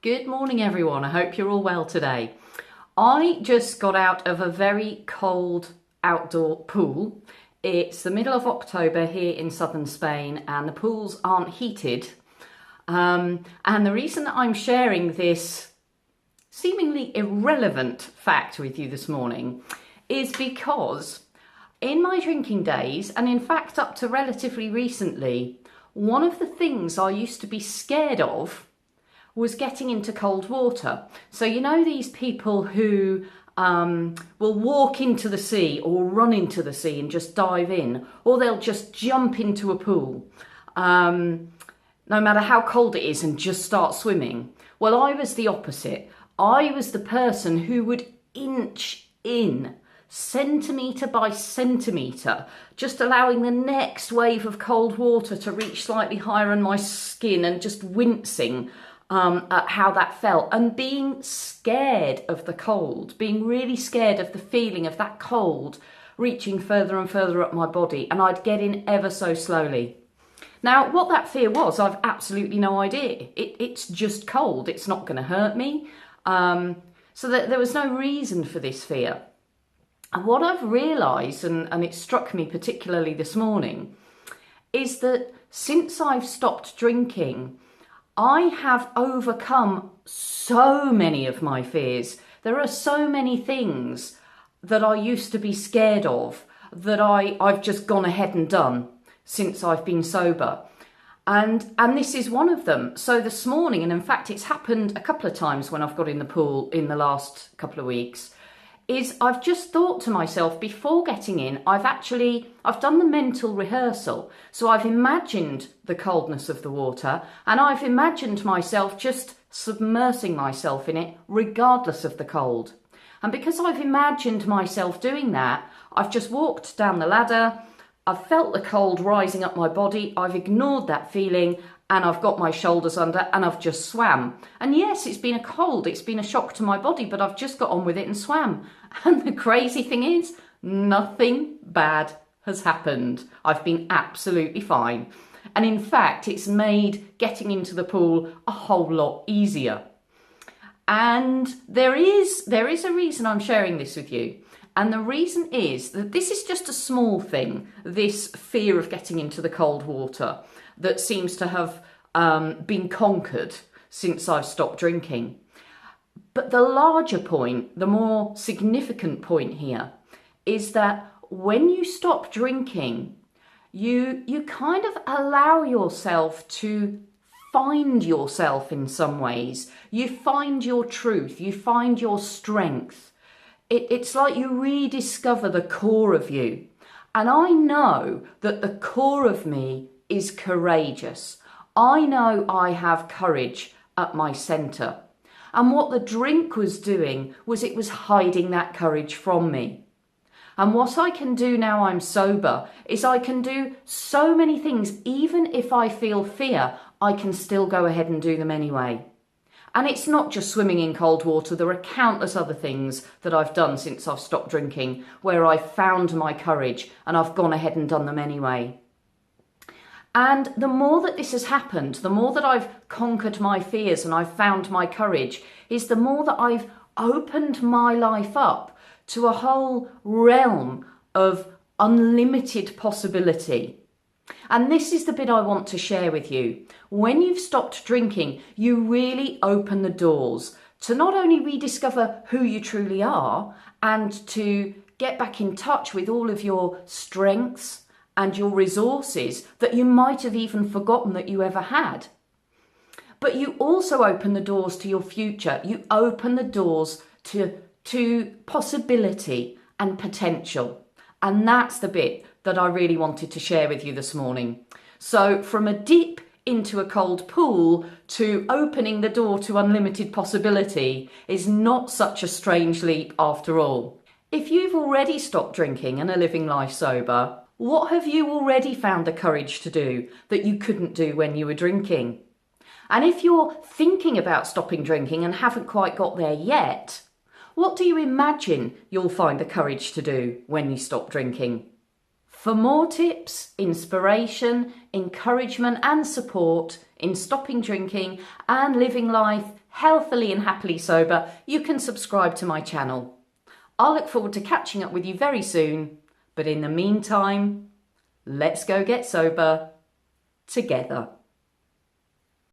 Good morning, everyone. I hope you're all well today. I just got out of a very cold outdoor pool. It's the middle of October here in southern Spain and the pools aren't heated. And the reason that I'm sharing this seemingly irrelevant fact with you this morning is because in my drinking days, and in fact up to relatively recently, one of the things I used to be scared of was getting into cold water. So you know these people who will walk into the sea or run into the sea and just dive in, or they'll just jump into a pool, no matter how cold it is, and just start swimming. Well, I was the opposite. I was the person who would inch in, centimetre by centimetre, just allowing the next wave of cold water to reach slightly higher on my skin and just wincing at how that felt, and being scared of the cold, being really scared of the feeling of that cold reaching further and further up my body, and I'd get in ever so slowly. Now, what that fear was, I've absolutely no idea. It's just cold. It's not going to hurt me. So that there was no reason for this fear. And what I've realised, and it struck me particularly this morning, is that since I've stopped drinking, I have overcome so many of my fears. There are so many things that I used to be scared of that I've just gone ahead and done since I've been sober. And this is one of them. So this morning, and in fact it's happened a couple of times when I've got in the pool in the last couple of weeks, is I've just thought to myself before getting in, I've done the mental rehearsal. So I've imagined the coldness of the water, and I've imagined myself just submersing myself in it regardless of the cold. And because I've imagined myself doing that, I've just walked down the ladder, I've felt the cold rising up my body, I've ignored that feeling, and I've got my shoulders under and I've just swam. And yes, it's been a shock to my body, but I've just got on with it and swam. And the crazy thing is, nothing bad has happened. I've been absolutely fine. And in fact, it's made getting into the pool a whole lot easier. And there is a reason I'm sharing this with you. And the reason is that this is just a small thing, this fear of getting into the cold water that seems to have been conquered since I've stopped drinking. But the larger point, the more significant point here, is that when you stop drinking, you kind of allow yourself to find yourself in some ways. You find your truth, you find your strength. It's like you rediscover the core of you. And I know that the core of me is courageous. I know I have courage at my centre. And what the drink was doing was it was hiding that courage from me. And what I can do now I'm sober is I can do so many things. Even if I feel fear, I can still go ahead and do them anyway. And it's not just swimming in cold water. There are countless other things that I've done since I've stopped drinking where I've found my courage and I've gone ahead and done them anyway. And the more that this has happened, the more that I've conquered my fears and I've found my courage, is the more that I've opened my life up to a whole realm of unlimited possibility. And this is the bit I want to share with you. When you've stopped drinking, you really open the doors to not only rediscover who you truly are and to get back in touch with all of your strengths and your resources that you might have even forgotten that you ever had. But you also open the doors to your future. You open the doors to possibility and potential. And that's the bit that I really wanted to share with you this morning. So from a dip into a cold pool to opening the door to unlimited possibility is not such a strange leap after all. If you've already stopped drinking and are living life sober, what have you already found the courage to do that you couldn't do when you were drinking? And if you're thinking about stopping drinking and haven't quite got there yet, what do you imagine you'll find the courage to do when you stop drinking? For more tips, inspiration, encouragement and support in stopping drinking and living life healthily and happily sober, you can subscribe to my channel. I'll look forward to catching up with you very soon, but in the meantime, let's go get sober together.